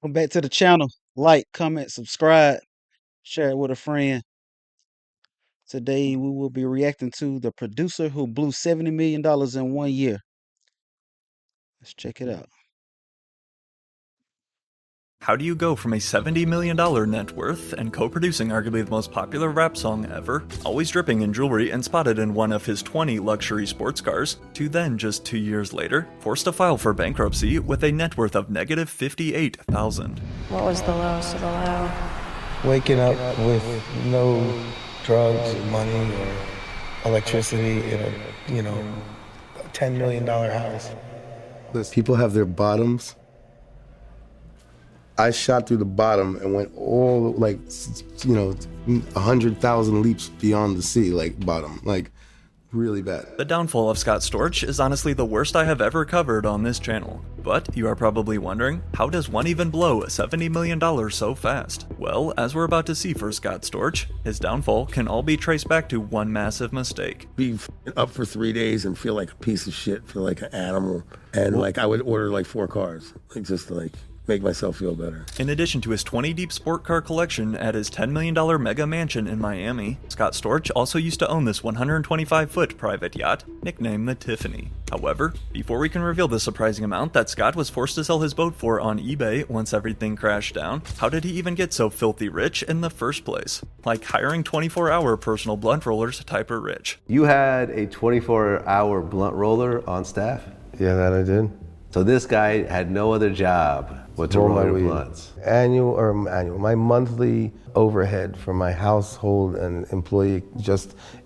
Come back to the channel. Like, comment, subscribe, share it with a friend. Today we will be reacting to the producer who blew $70 million in 1 year. Let's check it out. How do you go from a $70 million net worth and co-producing arguably the most popular rap song ever, always dripping in jewelry and spotted in one of his 20 luxury sports cars, to then, just 2 years later, forced to file for bankruptcy with a net worth of negative $58,000? What was the lowest of the low? Waking up with no drugs or money or electricity in a $10 million house. People have their bottoms. I shot through the bottom and went all 100,000 leaps beyond the sea, bottom, really bad. The downfall of Scott Storch is honestly the worst I have ever covered on this channel. But you are probably wondering, how does one even blow $70 million so fast? Well, as we're about to see for Scott Storch, his downfall can all be traced back to one massive mistake. Be up for 3 days and feel like a piece of shit, feel like an animal. And I would order 4 cars, make myself feel better. In addition to his 20 deep sport car collection at his $10 million mega mansion in Miami, Scott Storch also used to own this 125-foot private yacht, nicknamed the Tiffany. However, before we can reveal the surprising amount that Scott was forced to sell his boat for on eBay once everything crashed down, how did he even get so filthy rich in the first place? Like hiring 24-hour personal blunt rollers type of rich. You had a 24-hour blunt roller on staff? Yeah, that I did. So this guy had no other job but to roll your blunts. My monthly overhead for my household and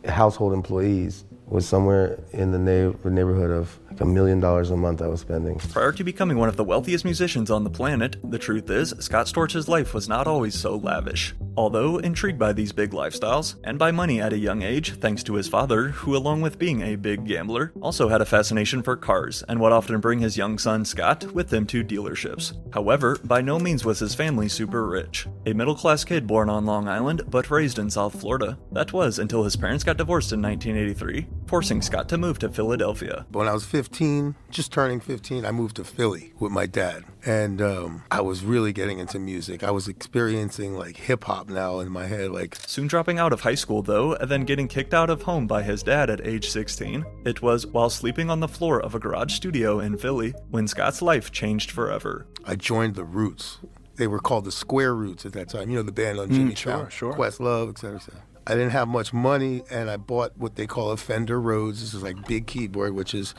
household employees was somewhere in the neighborhood of $1 million a month I was spending. Prior to becoming one of the wealthiest musicians on the planet, the truth is, Scott Storch's life was not always so lavish. Although intrigued by these big lifestyles, and by money at a young age thanks to his father, who along with being a big gambler, also had a fascination for cars and would often bring his young son Scott with him to dealerships. However, by no means was his family super rich. A middle-class kid born on Long Island but raised in South Florida. That was until his parents got divorced in 1983, forcing Scott to move to Philadelphia. When I was 15, just turning 15, I moved to Philly with my dad. And I was really getting into music. I was experiencing hip hop now in my head. Soon dropping out of high school though, and then getting kicked out of home by his dad at age 16, it was while sleeping on the floor of a garage studio in Philly when Scott's life changed forever. I joined the Roots. They were called the Square Roots at that time. You know, the band on Jimmy Fallon, Questlove, et cetera, et cetera. I didn't have much money, and I bought what they call a Fender Rhodes. This is big keyboard,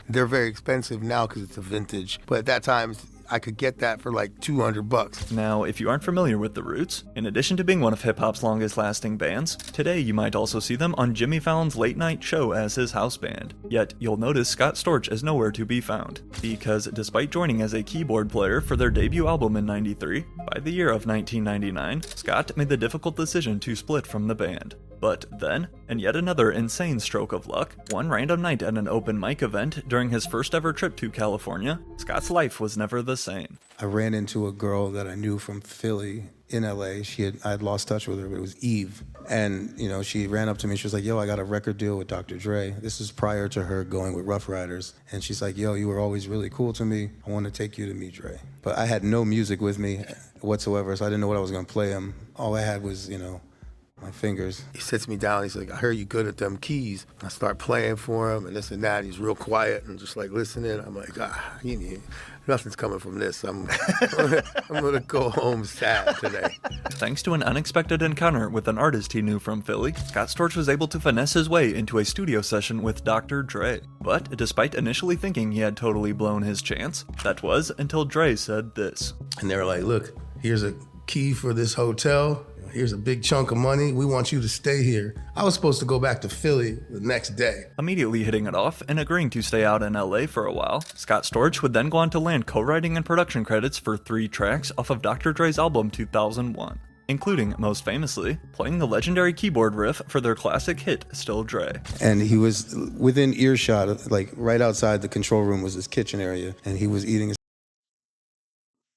they're very expensive now because it's a vintage. But at that time, I could get that for $200. Now, if you aren't familiar with the Roots, in addition to being one of hip-hop's longest-lasting bands, today you might also see them on Jimmy Fallon's late-night show as his house band. Yet, you'll notice Scott Storch is nowhere to be found, because despite joining as a keyboard player for their debut album in '93, by the year of 1999, Scott made the difficult decision to split from the band. But then, in yet another insane stroke of luck, one random night at an open mic event during his first ever trip to California, Scott's life was never the same. I ran into a girl that I knew from Philly in LA. I had lost touch with her, but it was Eve. And, she ran up to me. She was like, yo, I got a record deal with Dr. Dre. This is prior to her going with Rough Riders. And she's like, yo, you were always really cool to me. I want to take you to meet Dre. But I had no music with me whatsoever, so I didn't know what I was going to play him. All I had was, my fingers. He sits me down. He's like, I heard you good at them keys. I start playing for him and this and that. He's real quiet and just listening. I'm like, nothing's coming from this. I'm gonna go home sad today. Thanks to an unexpected encounter with an artist he knew from Philly, Scott Storch was able to finesse his way into a studio session with Dr. Dre. But despite initially thinking he had totally blown his chance, that was until Dre said this. And they were like, look, here's a key for this hotel. Here's a big chunk of money. We want you to stay here. I was supposed to go back to Philly the next day. Immediately hitting it off and agreeing to stay out in LA for a while, Scott Storch would then go on to land co-writing and production credits for 3 tracks off of Dr. Dre's album 2001, including, most famously, playing the legendary keyboard riff for their classic hit, Still Dre. And he was within earshot, right outside the control room was his kitchen area, and he was eating his.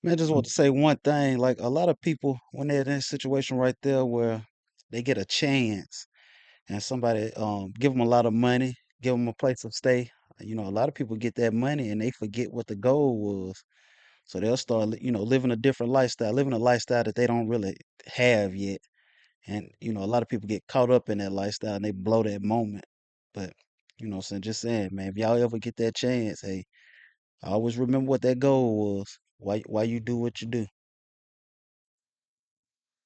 Man, I just want to say one thing. A lot of people, when they're in a situation right there where they get a chance and somebody give them a lot of money, give them a place to stay, a lot of people get that money and they forget what the goal was. So they'll start, living a different lifestyle, living a lifestyle that they don't really have yet. And, a lot of people get caught up in that lifestyle and they blow that moment. But, just saying, man, if y'all ever get that chance, hey, always remember what that goal was. Why you do what you do.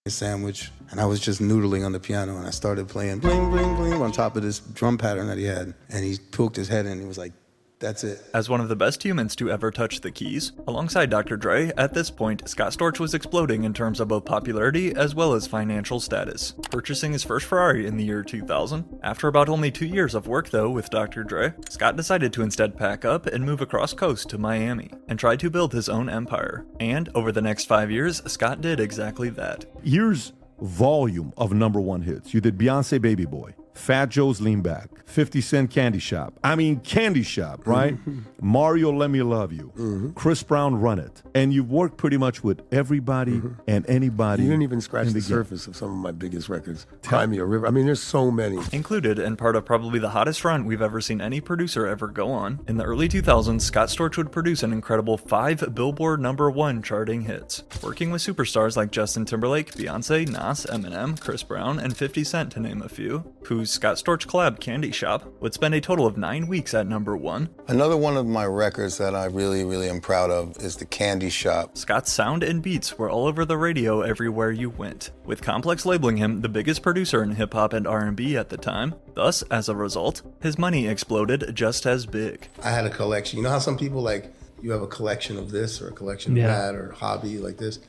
A sandwich, and I was just noodling on the piano, and I started playing bling, bling, bling on top of this drum pattern that he had, and he poked his head in, and he was like, that's it. As one of the best humans to ever touch the keys, alongside Dr. Dre, at this point, Scott Storch was exploding in terms of both popularity as well as financial status, purchasing his first Ferrari in the year 2000. After about only 2 years of work though with Dr. Dre, Scott decided to instead pack up and move across coast to Miami, and try to build his own empire. And over the next 5 years, Scott did exactly that. Here's volume of #1 hits. You did Beyonce Baby Boy, Fat Joe's Lean Back, 50 Cent Candy Shop. I mean, Candy Shop, right? Mario, Let Me Love You. Chris Brown, Run It. And you've worked pretty much with everybody and anybody. You didn't even scratch in the game. surface of some of my biggest records. Crimea River. I mean, there's so many. Included and part of probably the hottest run we've ever seen any producer ever go on. In the early 2000s, Scott Storch would produce an incredible 5 Billboard #1 charting hits, working with superstars like Justin Timberlake, Beyonce, Nas, Eminem, Chris Brown, and 50 Cent to name a few, whose Scott Storch collab Candy Shop would spend a total of 9 weeks at #1. Another one of my records that I really, really am proud of is the Candy Shop. Scott's sound and beats were all over the radio everywhere you went, with Complex labeling him the biggest producer in hip-hop and R&B at the time. Thus, as a result, his money exploded just as big. I had a collection. You know how some people, like, you have a collection of this or a collection of that or hobby like this?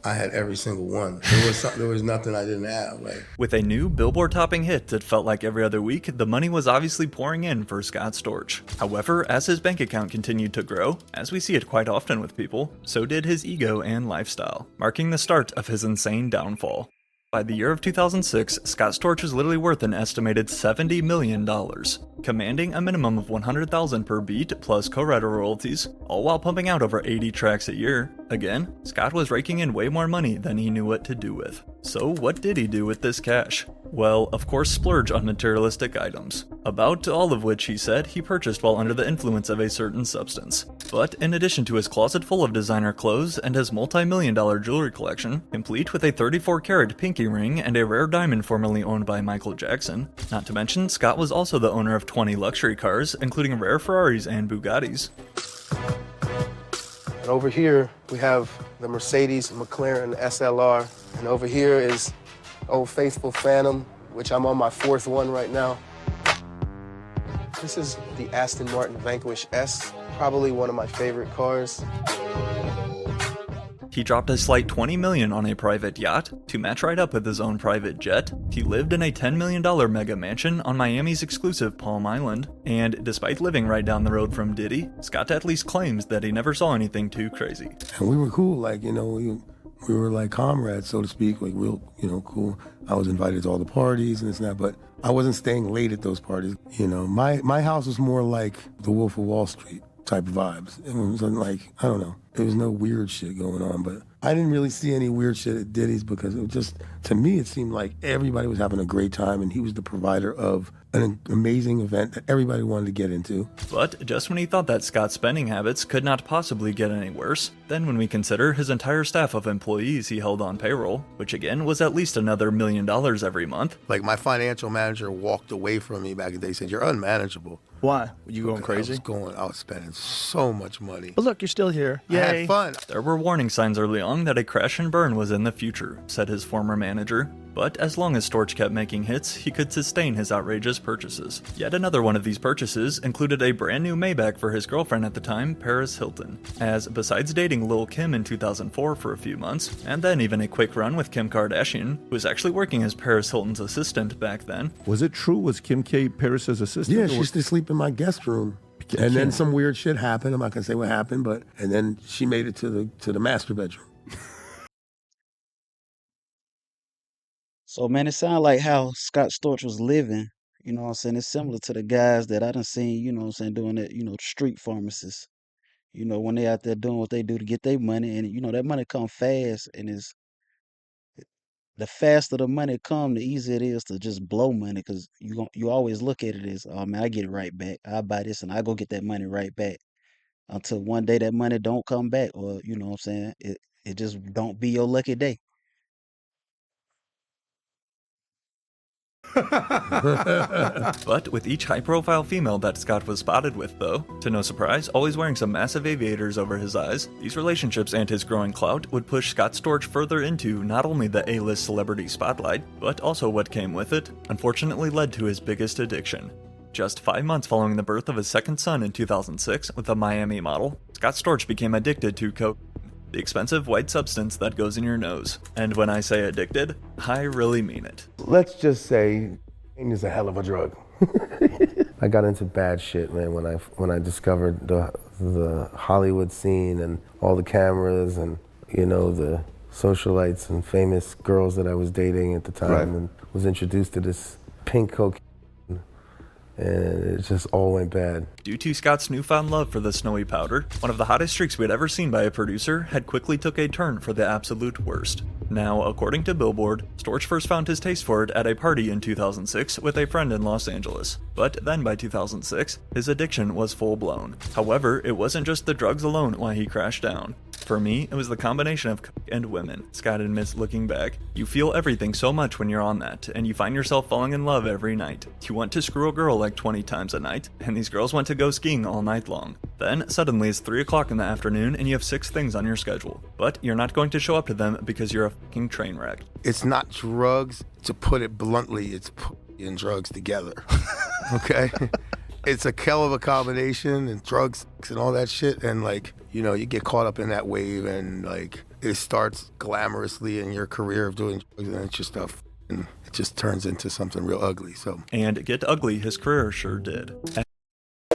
I had every single one. There was nothing I didn't have. Like, with a new Billboard-topping hit that felt like every other week, the money was obviously pouring in for Scott Storch. However, as his bank account continued to grow, as we see it quite often with people, so did his ego and lifestyle, marking the start of his insane downfall. By the year of 2006, Scott Storch was literally worth an estimated $70 million, commanding a minimum of $100,000 per beat plus co-writer royalties, all while pumping out over 80 tracks a year. Again, Scott was raking in way more money than he knew what to do with. So what did he do with this cash? Well, of course, splurge on materialistic items, about all of which he said he purchased while under the influence of a certain substance. But in addition to his closet full of designer clothes and his multi-million-dollar jewelry collection, complete with a 34-karat pinky ring and a rare diamond formerly owned by Michael Jackson, not to mention Scott was also the owner of 20 luxury cars, including rare Ferraris and Bugattis. And over here, we have the Mercedes McLaren SLR. And over here is Old Faithful Phantom, which I'm on my 4th one right now. This is the Aston Martin Vanquish S, probably one of my favorite cars. He dropped a slight $20 million on a private yacht to match right up with his own private jet. He lived in a $10 million mega mansion on Miami's exclusive Palm Island. And despite living right down the road from Diddy, Scott at least claims that he never saw anything too crazy. And we were cool, like, you know, we were like comrades, so to speak, like real, cool. I was invited to all the parties and this and that, but I wasn't staying late at those parties. You know, my house was more like the Wolf of Wall Street type of vibes. It wasn't like, I don't know, there was no weird shit going on, but I didn't really see any weird shit at Diddy's because it was just, to me, it seemed like everybody was having a great time and he was the provider of an amazing event that everybody wanted to get into. But just when he thought that Scott's spending habits could not possibly get any worse, then when we consider his entire staff of employees he held on payroll, which again was at least another $1 million every month. like my financial manager walked away from me back in the day. He said, "You're unmanageable." Why? Were you going crazy? I was spending so much money. But look, you're still here. I Yay. had fun. There were warning signs early on that a crash and burn was in the future, said his former manager. But as long as Storch kept making hits, he could sustain his outrageous purchases. Yet another one of these purchases included a brand new Maybach for his girlfriend at the time, Paris Hilton. As besides dating Lil' Kim in 2004 for a few months, and then even a quick run with Kim Kardashian, who was actually working as Paris Hilton's assistant back then. Was it true? Was Kim K Paris's assistant? Yeah, or she used to sleep in my guest room. And then some weird shit happened. I'm not gonna say what happened, and then she made it to the master bedroom. So, man, it sounds like how Scott Storch was living. You know what I'm saying? It's similar to the guys that I done seen, you know what I'm saying, doing that, street pharmacists. When they out there doing what they do to get their money. And, that money come fast. And the faster the money come, the easier it is to just blow money. Because you always look at it as, oh, man, I get it right back. I buy this and I go get that money right back. until one day that money don't come back, or you know what I'm saying, it just don't be your lucky day. But with each high-profile female that Scott was spotted with, though, to no surprise, always wearing some massive aviators over his eyes, these relationships and his growing clout would push Scott Storch further into not only the A-list celebrity spotlight, but also what came with it, unfortunately led to his biggest addiction. Just 5 months following the birth of his second son in 2006 with a Miami model, Scott Storch became addicted to cocaine, the expensive white substance that goes in your nose. And when I say addicted, I really mean it. Let's just say cocaine is a hell of a drug. I got into bad shit, man, when I discovered the Hollywood scene and all the cameras and, you know, the socialites and famous girls that I was dating at the time, and was introduced to this pink cocaine. And it just all went bad. Due to Scott's newfound love for the snowy powder, one of the hottest streaks we had ever seen by a producer had quickly took a turn for the absolute worst. Now, according to Billboard, Storch first found his taste for it at a party in 2006 with a friend in Los Angeles. But then by 2006, his addiction was full-blown. However, it wasn't just the drugs alone why he crashed down. For me, it was the combination of coke and women, Scott admits looking back. You feel everything so much when you're on that, and you find yourself falling in love every night. You want to screw a girl like 20 times a night, and these girls want to go skiing all night long. Then, suddenly it's 3 o'clock in the afternoon and you have 6 things on your schedule. But you're not going to show up to them because you're a fucking train wreck. It's not drugs, to put it bluntly, it's putting drugs together, okay? It's a hell of a combination, and drugs and all that shit, and like, you know, you get caught up in that wave, and like, it starts glamorously in your career of doing drugs, and it's just stuff, and it just turns into something real ugly, so. And get ugly, his career sure did.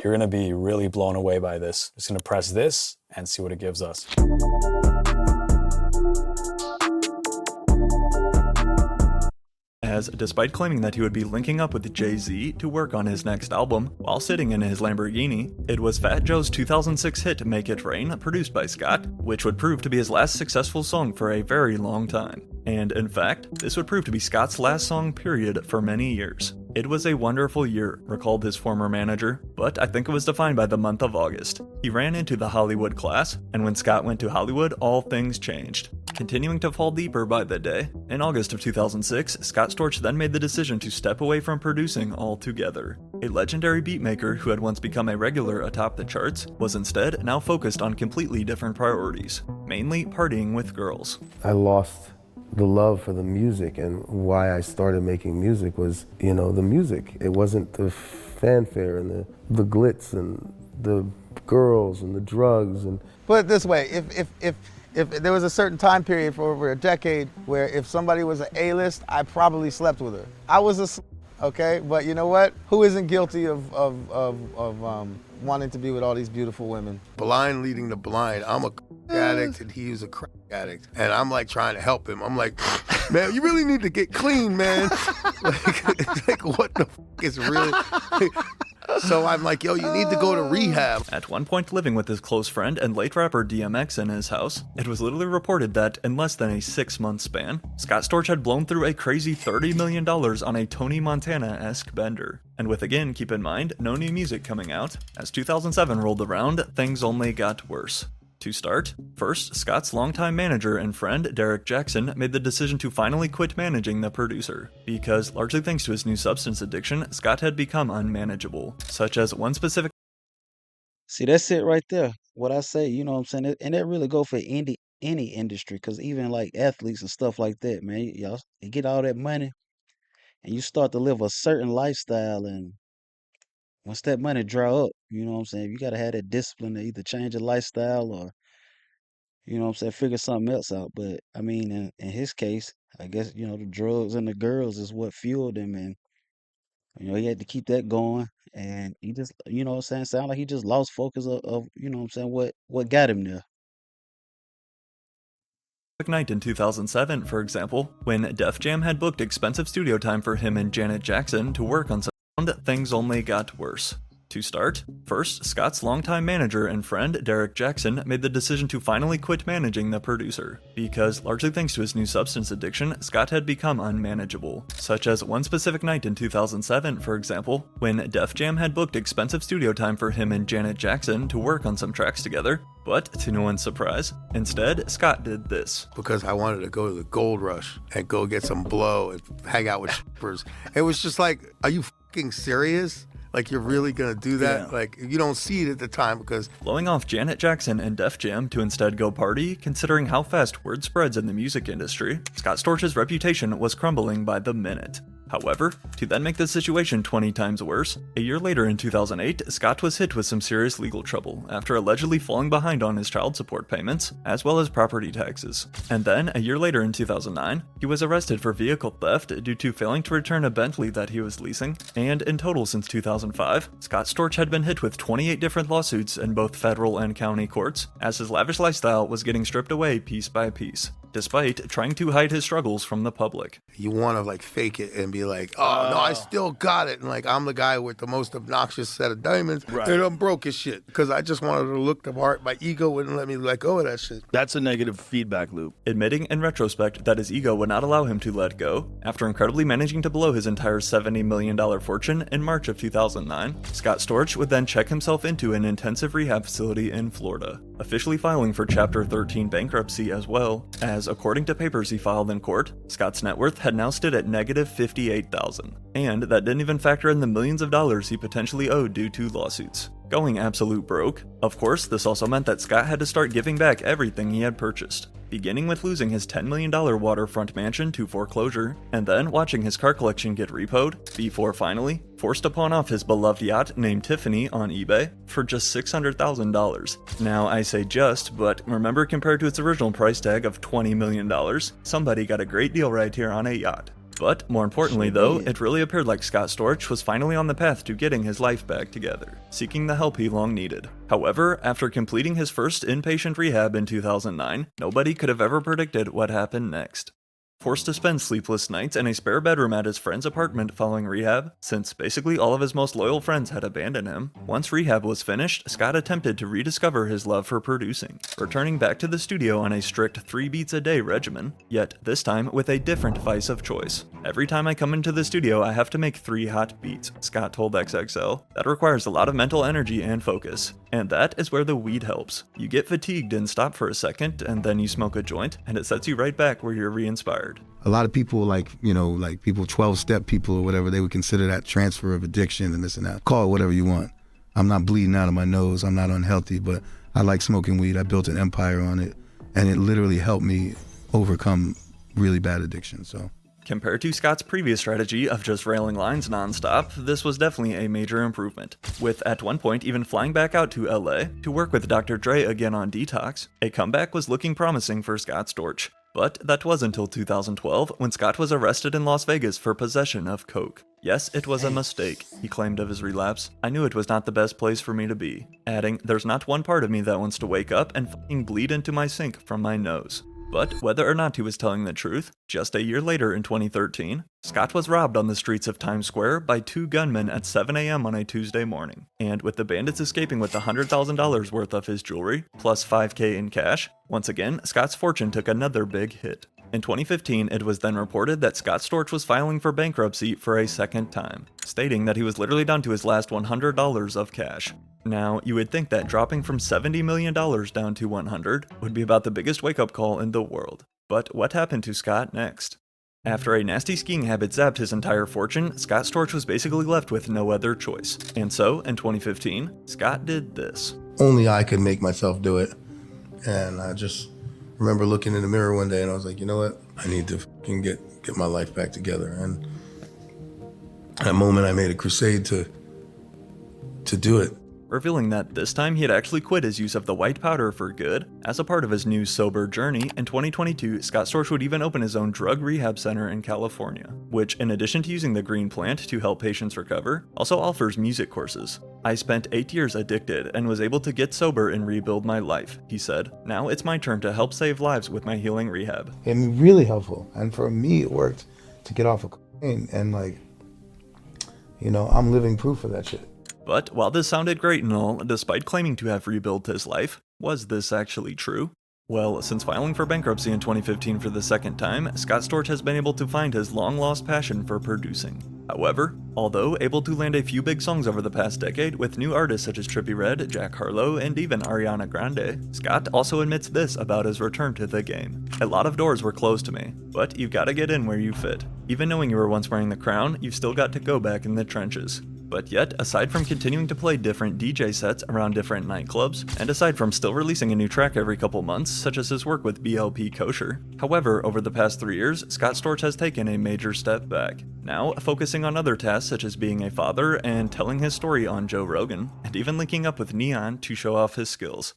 You're gonna be really blown away by this. Just gonna press this and see what it gives us. As, despite claiming that he would be linking up with Jay-Z to work on his next album, while sitting in his Lamborghini, it was Fat Joe's 2006 hit Make It Rain, produced by Scott, which would prove to be his last successful song for a very long time. And in fact, this would prove to be Scott's last song period for many years. It was a wonderful year, recalled his former manager, but I think it was defined by the month of August. He ran into the Hollywood class, and when Scott went to Hollywood, all things changed. Continuing to fall deeper by the day, in August of 2006, Scott Storch then made the decision to step away from producing altogether. A legendary beatmaker who had once become a regular atop the charts was instead now focused on completely different priorities, mainly partying with girls. I lost the love for the music, and why I started making music was, you know, the music. It wasn't the fanfare and the glitz and the girls and the drugs. And put it this way, if there was a certain time period for over a decade where if somebody was an A-list, I probably slept with her. I was okay, but you know what? Who isn't guilty of wanting to be with all these beautiful women? Blind leading the blind. I'm a addict and he was a crack addict, and I'm like trying to help him. I'm like, man, you really need to get clean, man. like what the fuck is really? So I'm like, yo, you need to go to rehab. At one point living with his close friend and late rapper DMX in his house, it was literally reported that in less than a 6-month span, Scott Storch had blown through a crazy $30 million on a Tony Montana-esque bender. And with, again, keep in mind, no new music coming out, as 2007 rolled around, things only got worse. To start, first, Scott's longtime manager and friend, Derek Jackson, made the decision to finally quit managing the producer, because, largely thanks to his new substance addiction, Scott had become unmanageable, such as one specific... See, that's it right there. What I say, you know what I'm saying? And that really go for any industry, because even like athletes and stuff like that, man, y'all you get all that money, and you start to live a certain lifestyle, and once that money dry up, you know what I'm saying, you got to have that discipline to either change your lifestyle or, you know what I'm saying, figure something else out. But, I mean, in his case, I guess, you know, the drugs and the girls is what fueled him. And, you know, he had to keep that going. And he just, you know what I'm saying, sound like he just lost focus of you know what I'm saying, what got him there. Night in 2007, for example, when Def Jam had booked expensive studio time for him and Janet Jackson to work on some, things only got worse. To start, first, Scott's longtime manager and friend Derek Jackson made the decision to finally quit managing the producer, because largely thanks to his new substance addiction, Scott had become unmanageable. Such as one specific night in 2007, for example, when Def Jam had booked expensive studio time for him and Janet Jackson to work on some tracks together, but to no one's surprise, instead, Scott did this. Because I wanted to go to the Gold Rush and go get some blow and hang out with shippers. It was just like, are you fucking serious? Like, you're really gonna do that? Yeah. Like, you don't see it at the time because... Blowing off Janet Jackson and Def Jam to instead go party, considering how fast word spreads in the music industry, Scott Storch's reputation was crumbling by the minute. However, to then make the situation 20 times worse, a year later in 2008, Scott was hit with some serious legal trouble after allegedly falling behind on his child support payments, as well as property taxes. And then, a year later in 2009, he was arrested for vehicle theft due to failing to return a Bentley that he was leasing, and in total since 2005, Scott Storch had been hit with 28 different lawsuits in both federal and county courts, as his lavish lifestyle was getting stripped away piece by piece, despite trying to hide his struggles from the public. You want to like fake it and be like, oh no, I still got it. And like, I'm the guy with the most obnoxious set of diamonds. Right. And I'm broke as shit. Because I just wanted to look the part. My ego wouldn't let me let go of that shit. That's a negative feedback loop. Admitting in retrospect that his ego would not allow him to let go, after incredibly managing to blow his entire $70 million fortune in March of 2009, Scott Storch would then check himself into an intensive rehab facility in Florida, officially filing for Chapter 13 bankruptcy as well, as according to papers he filed in court, Scott's net worth had now stood at negative $58,000, and that didn't even factor in the millions of dollars he potentially owed due to lawsuits. Going absolute broke. Of course, this also meant that Scott had to start giving back everything he had purchased, beginning with losing his $10 million waterfront mansion to foreclosure, and then watching his car collection get repoed, before finally forced to pawn off his beloved yacht named Tiffany on eBay for just $600,000. Now, I say just, but remember, compared to its original price tag of $20 million, somebody got a great deal right here on a yacht. But more importantly though, it really appeared like Scott Storch was finally on the path to getting his life back together, seeking the help he long needed. However, after completing his first inpatient rehab in 2009, nobody could have ever predicted what happened next. Forced to spend sleepless nights in a spare bedroom at his friend's apartment following rehab, since basically all of his most loyal friends had abandoned him. Once rehab was finished, Scott attempted to rediscover his love for producing, returning back to the studio on a strict 3 beats a day regimen, yet this time with a different vice of choice. Every time I come into the studio, I have to make 3 hot beats, Scott told XXL. That requires a lot of mental energy and focus. And that is where the weed helps. You get fatigued and stop for a second, and then you smoke a joint, and it sets you right back where you're re-inspired. A lot of people, like, you know, like people 12-step people or whatever, they would consider that transfer of addiction and this and that. Call it whatever you want. I'm not bleeding out of my nose. I'm not unhealthy, but I like smoking weed. I built an empire on it, and it literally helped me overcome really bad addiction, so. Compared to Scott's previous strategy of just railing lines nonstop, this was definitely a major improvement, with at one point even flying back out to LA to work with Dr. Dre again on Detox. A comeback was looking promising for Scott Storch. But that was until 2012, when Scott was arrested in Las Vegas for possession of coke. Yes, it was a mistake, he claimed of his relapse. I knew it was not the best place for me to be, adding, there's not one part of me that wants to wake up and fucking bleed into my sink from my nose. But whether or not he was telling the truth, just a year later in 2013, Scott was robbed on the streets of Times Square by 2 gunmen at 7 a.m. on a Tuesday morning. And with the bandits escaping with $100,000 worth of his jewelry, plus $5,000 in cash, once again, Scott's fortune took another big hit. In 2015, it was then reported that Scott Storch was filing for bankruptcy for a second time, stating that he was literally down to his last $100 of cash. Now, you would think that dropping from $70 million down to $100 would be about the biggest wake-up call in the world. But what happened to Scott next? After a nasty skiing habit zapped his entire fortune, Scott Storch was basically left with no other choice. And so, in 2015, Scott did this. Only I could make myself do it. And I just remember looking in the mirror one day and I was like, you know what? I need to fucking get my life back together. And at that moment I made a crusade to do it. Revealing that this time he had actually quit his use of the white powder for good. As a part of his new sober journey, in 2022, Scott Storch would even open his own drug rehab center in California, which, in addition to using the green plant to help patients recover, also offers music courses. I spent 8 years addicted and was able to get sober and rebuild my life, he said. Now it's my turn to help save lives with my healing rehab. It was really helpful, and for me it worked to get off of cocaine, and like, you know, I'm living proof of that shit. But while this sounded great and all, despite claiming to have rebuilt his life, was this actually true? Well, since filing for bankruptcy in 2015 for the second time, Scott Storch has been able to find his long-lost passion for producing. However, although able to land a few big songs over the past decade with new artists such as Trippie Redd, Jack Harlow, and even Ariana Grande, Scott also admits this about his return to the game. A lot of doors were closed to me, but you've got to get in where you fit. Even knowing you were once wearing the crown, you've still got to go back in the trenches. But yet, aside from continuing to play different DJ sets around different nightclubs, and aside from still releasing a new track every couple months, such as his work with BLP Kosher, however, over the past 3 years, Scott Storch has taken a major step back, now focusing on other tasks such as being a father and telling his story on Joe Rogan, and even linking up with Neon to show off his skills.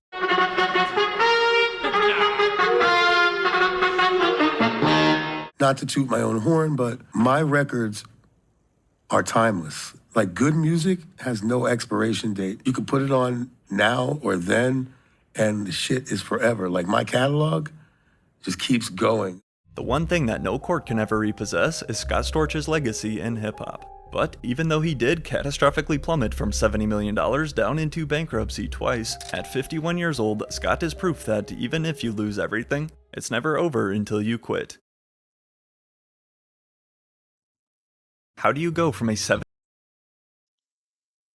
Not to toot my own horn, but my records are timeless. Like, good music has no expiration date. You can put it on now or then, and the shit is forever. Like, my catalog just keeps going. The one thing that no court can ever repossess is Scott Storch's legacy in hip-hop. But even though he did catastrophically plummet from $70 million down into bankruptcy twice, at 51 years old, Scott is proof that even if you lose everything, it's never over until you quit. How do you go from a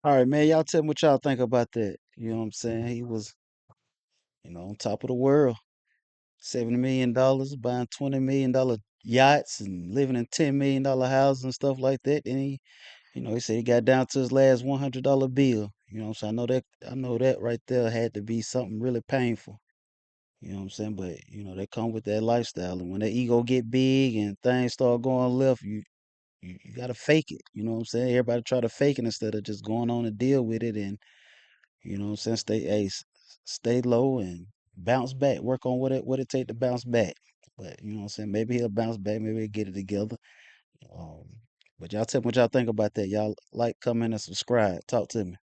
All right, man. Y'all tell me what y'all think about that. You know what I'm saying? He was, on top of the world. $70 million, buying $20 million yachts and living in $10 million houses and stuff like that. And he said he got down to his last $100 bill. You know what I'm saying? I know that right there had to be something really painful. You know what I'm saying? But, they come with that lifestyle. And when that ego get big and things start going left, you gotta fake it. You know what I'm saying? Everybody try to fake it instead of just going on and deal with it and, you know what I'm saying, stay low and bounce back. Work on what it take to bounce back. But you know what I'm saying? Maybe he'll bounce back, maybe he'll get it together. Um, but y'all tell me what y'all think about that. Y'all like, comment, and subscribe. Talk to me.